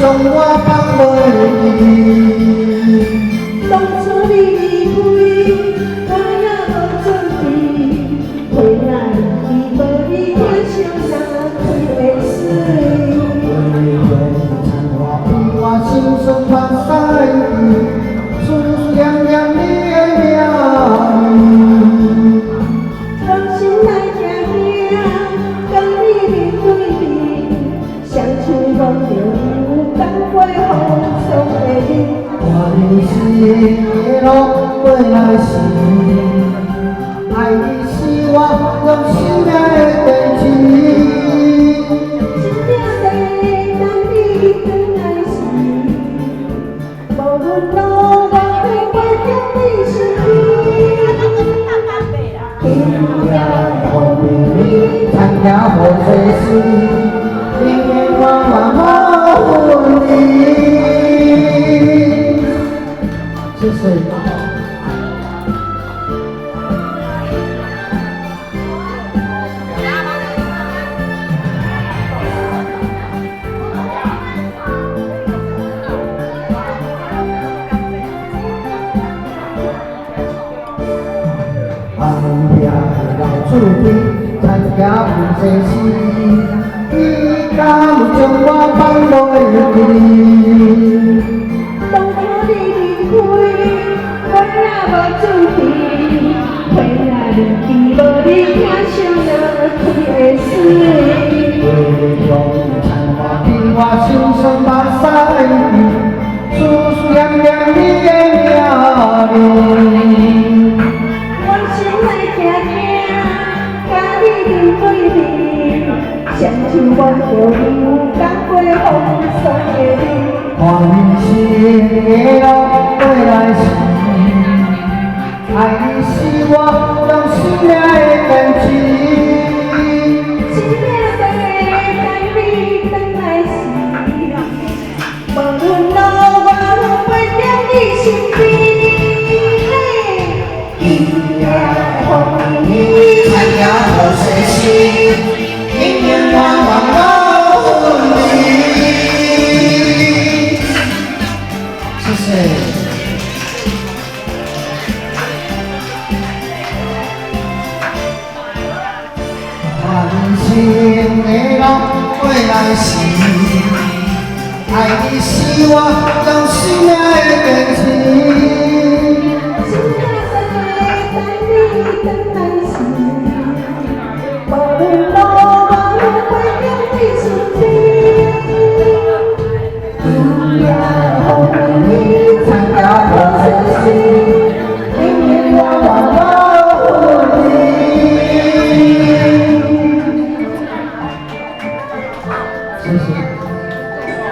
将我放袂记。当初你离开，我也无准备，回来伊无你天上哪开会水？残花比我心酸发腮意，思思念念你的名。放心来听听，跟你面对面，双手挽着有感过风霜的你。我的心的路过来时，爱你是我用生命的电池。真正在等你回来时，无论路我会陪在你身边。天涯何必你，天涯何必时，永远我无分离。谢谢。旁边老厝边，参加不济事，伊敢有将我放袂记？当初你离开，我也无准备，回来记无你听上哪开的水？月光残花比我心酸目屎意，思思念念你的名。我心来听听，甲你面对面，双手挽着有感过风霜的你。看人生的路过来时，爱你是我用生命的电池。真正在等你回来时，无论路我拢陪在你身边。天涯何必你，天涯何须时，永远我分离。谢谢。人生的路过来时，爱你是我用生命的电池。真正在等你回来时。